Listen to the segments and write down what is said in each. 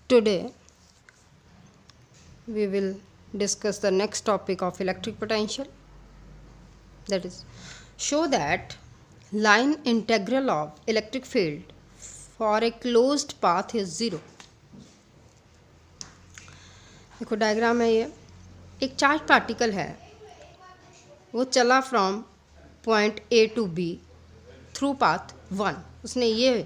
Today we will discuss the next topic of electric potential, that is, show that line integral of electric field for a closed path is 0. देखो diagram है ये, एक charge particle है, वो चला from point A to B through path 1. उसने ये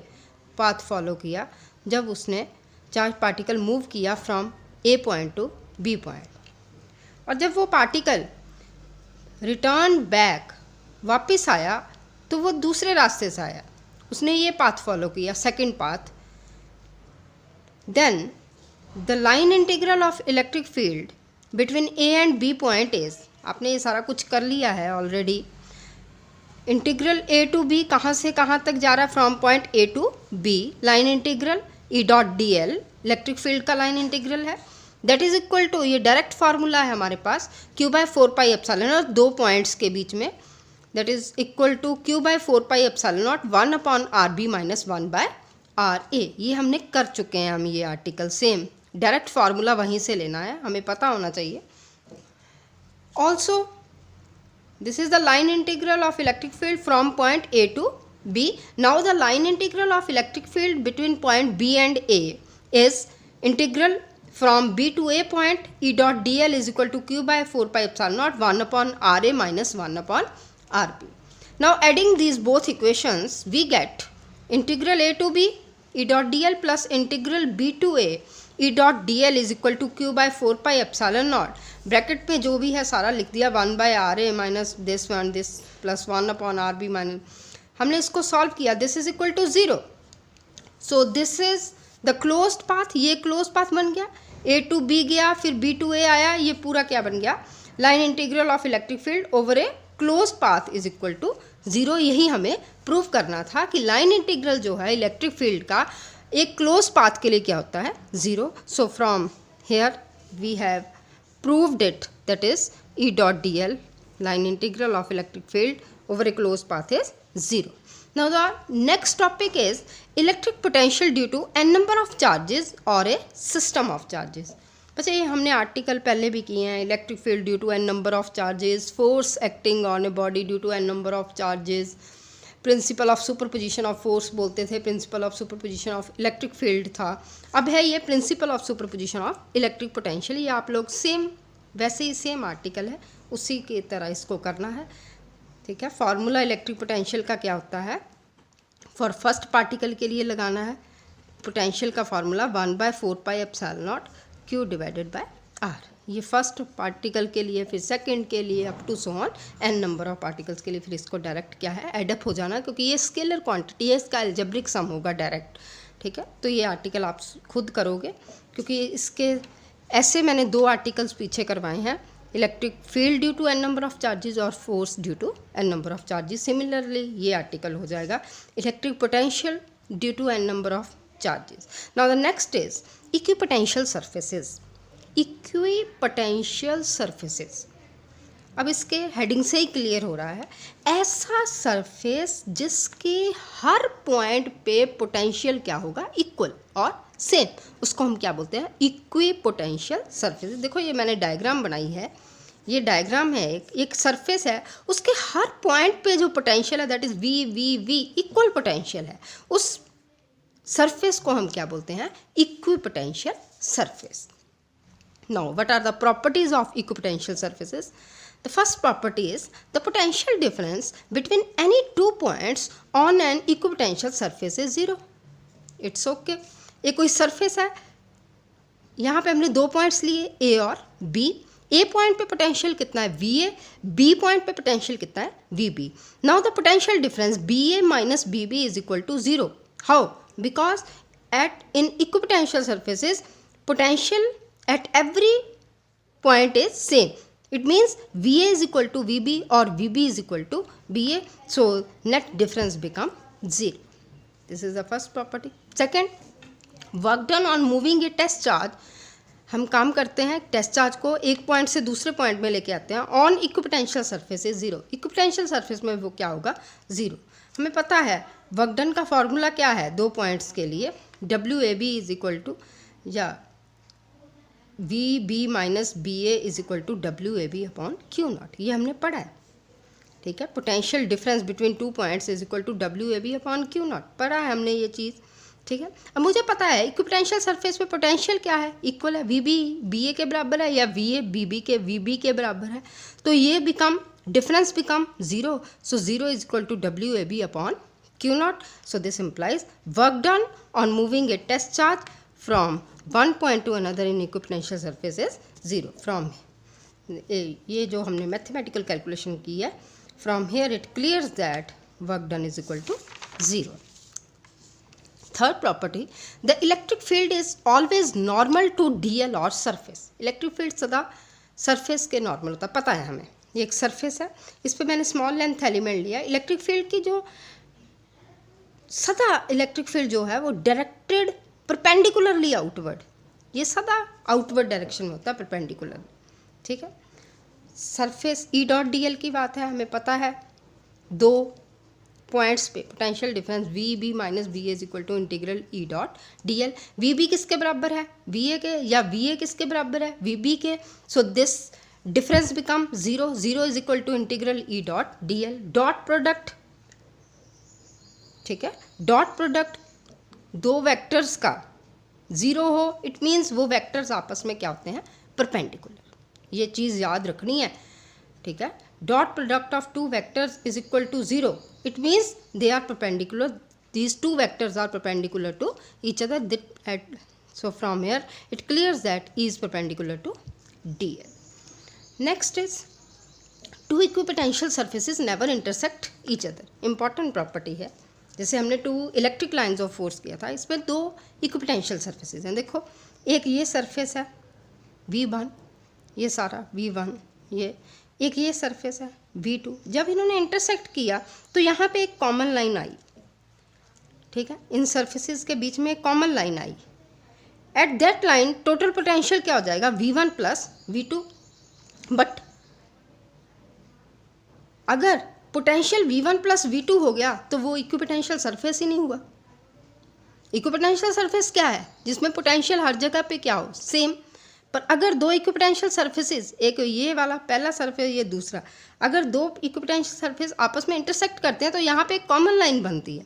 path follow किया जब उसने चार्ज पार्टिकल मूव किया from A point to B point, और जब वो पार्टिकल रिटर्न बैक वापस आया तो वो दूसरे रास्ते से आया, उसने ये पाथ फॉलो किया, second path. Then the line integral of electric field between A and B point is, आपने ये सारा कुछ कर लिया है already. Integral A to B कहाँ से कहाँ तक जा रहा है, from point A to B. Line integral E dot D L electric field का लाइन इंटीग्रल है. दैट इज इक्वल टू, ये डायरेक्ट फार्मूला है हमारे पास, Q by 4 pi epsilon not, दो पॉइंट्स के बीच में. That is equal to Q by 4 pi epsilon not 1 upon R B minus 1 by R A. ये हमने कर चुके हैं हम ये आर्टिकल. सेम डायरेक्ट फार्मूला वहीं से लेना है, हमें पता होना चाहिए. Also this is the line integral of electric field from point A to B. Now the line integral of electric field between point B and A is integral from B to A point E dot dl is equal to Q by 4 pi epsilon naught 1 upon RA minus 1 upon RB. Now adding these both equations we get integral A to B E dot dl plus integral B to A E dot dl is equal to Q by 4 pi epsilon naught. Bracket पे जो भी है सारा लिख दिया, 1 by R A minus this one this plus 1 upon R B minus. हमने इसको solve किया, this is equal to 0. So this is the closed path. ये क्लोज पाथ बन गया, ए टू बी गया, फिर बी टू ए आया, ये पूरा क्या बन गया, line integral of electric field over a close path is equal to 0. यही हमें प्रूव करना था कि लाइन इंटीग्रल जो है इलेक्ट्रिक फील्ड का एक क्लोज पाथ के लिए क्या होता है, 0. So from here we have proved it, that is E dot dl line integral of electric field over a closed path is 0. Now the next topic is electric potential due to n number of charges or a system of charges. बच्चे ये हमने article पहले भी किए हैं. Electric field due to n number of charges, force acting on a body due to n number of charges, principle of superposition of force बोलते थे, principle of superposition of electric field था. अब है ये principle of superposition of electric potential. ये आप लोग same वैसे ही सेम आर्टिकल है, उसी की तरह इसको करना है. ठीक है, फार्मूला इलेक्ट्रिक पोटेंशियल का क्या होता है, फॉर फर्स्ट पार्टिकल के लिए लगाना है पोटेंशियल का formula 1 by 4 pi epsilon naught Q divided by R. ये फर्स्ट पार्टिकल के लिए, फिर सेकंड के लिए, up to so on N number of particles के लिए. फिर इसको डायरेक्ट क्या है, एडअप हो जाना, क्योंकि ये स्केलर क्वांटिटी है, इसका अलजेब्रिक सम होगा डायरेक्ट. ठीक है, तो ये आर्टिकल आप खुद करोगे, क्योंकि इसके ऐसे मैंने दो आर्टिकल्स पीछे करवाए हैं, electric field due to n number of charges और force due to n number of charges. Similarly ये आर्टिकल हो जाएगा electric potential due to n number of charges. Now the next is equipotential surfaces. Equipotential surfaces, अब इसके heading से ही clear हो रहा है, ऐसा सरफेस जिसके हर पॉइंट पे पोटेंशियल क्या होगा, इक्वल और सेम, उसको हम क्या बोलते हैं, इक्विपोटेंशियल सरफेस. देखो ये मैंने डायग्राम बनाई है, ये डायग्राम है, एक सरफेस है, उसके हर पॉइंट पे जो पोटेंशियल है that is V V V, equal potential है, उस सरफेस को हम क्या बोलते हैं, equipotential surface. Now, what are the properties of equipotential surfaces? The first property is the potential difference between any two points on an equipotential surface is 0. It's okay. एक कोई surface है, यहाँ पे हमने दो पॉइंट्स लिए A और B. A point पे पोटेंशियल कितना है, VA. B पॉइंट पे पोटेंशियल कितना है, VB. Now the potential difference BA minus BB is equal to 0. How? Because in equipotential surfaces potential at every point is same. It means VA is equal to VB or VB is equal to BA. So net difference become 0. This is the first property. Second, work done on moving a test charge. हम काम करते हैं test charge को एक point से दूसरे point में लेके आते हैं on equipotential surface is 0. Equipotential surface में वो क्या होगा, 0. हमें पता है वर्क डन का फॉर्मूला क्या है दो पॉइंट्स के लिए, WAB इज इक्वल टू या V B minus B A is equal to W A B upon q naught, ये हमने पढ़ा है, ठीक है। Potential difference between 2 points is equal to W A B upon q naught, पढ़ा है हमने ये चीज़, ठीक है। अब मुझे पता है इक्विपोटेंशियल सरफेस पे पोटेंशियल क्या है, इक्वल है, वी बी बी ए के बराबर है या वी ए बी बी के बराबर है, तो ये become difference become zero, so zero is equal to W A B upon q naught, so this implies work done on moving a test charge from one point to another in equipotential surface is zero. From ये जो हमने mathematical calculation की है, from here it clears that work done is equal to zero. Third property, the electric field is always normal to d l और surface. Electric field सदा surface के normal होता है, पता है हमें, ये एक सरफेस है, इस पर मैंने स्मॉल लेंथ एलिमेंट लिया। इलेक्ट्रिक फील्ड की जो सदा इलेक्ट्रिक फील्ड जो है वो डायरेक्टेड परपेंडिकुलरली आउटवर्ड, ये सदा आउटवर्ड डायरेक्शन में होता है, परपेंडिकुलर, ठीक है। Surface E dot D L की बात है, हमें पता है दो पॉइंट्स पे potential difference V B minus B A is equal to integral E dot D L. V B किसके बराबर है, वी ए के, या वी ए किसके बराबर है, वी बी के, so this difference become zero, zero is equal to integral E dot D L. Dot product, ठीक है, डॉट प्रोडक्ट दो वेक्टर्स का ज़ीरो हो, इट मीन्स वो वेक्टर्स आपस में क्या होते हैं, परपेंडिकुलर, ये चीज़ याद रखनी है, ठीक है। Dot product of two vectors is equal to zero, it means they are perpendicular, these two vectors are perpendicular to each other, so from here it clears that E is perpendicular to DL. Next is two equipotential surfaces never intersect each other. important property है, जैसे हमने two electric lines of force किया था, इसमें दो equipotential surfaces हैं। देखो एक ये सरफेस है V1, ये सारा V1, ये सरफेस है V2। जब इन्होंने इंटरसेक्ट किया तो यहाँ पे एक कॉमन लाइन आई, ठीक है, इन सर्फेसेस के बीच में एक common line I. At that line total potential क्या हो जाएगा, V1 प्लस V2। बट अगर पोटेंशियल V1 प्लस V2 हो गया तो वो इक्विपोटेंशियल सरफेस ही नहीं हुआ। इक्विपोटेंशियल सरफेस क्या है, जिसमें पोटेंशियल हर जगह पे क्या हो, सेम। पर अगर दो इक्विपोटेंशियल सर्फेसेस, एक ये वाला पहला सरफेस, ये दूसरा, अगर दो इक्विपोटेंशियल सरफेस आपस में इंटरसेक्ट करते हैं तो यहाँ पे एक कॉमन लाइन बनती है।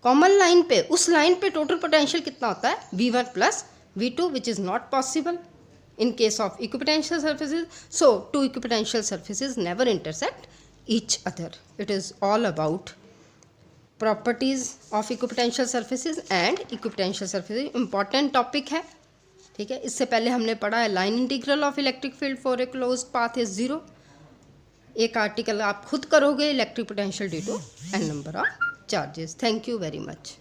कॉमन लाइन पे, उस लाइन पे टोटल पोटेंशियल कितना होता है, V1 plus V2, which is not possible in case of equipotential surfaces. So two equipotential surfaces never intersect each other. It is all about properties of equipotential surfaces and equipotential surfaces. important topic है, ठीक है। इससे पहले हमने पढ़ा है line integral of electric field for a closed path is zero. एक article आप खुद करोगे, electric potential due to n number of charges. Thank you very much.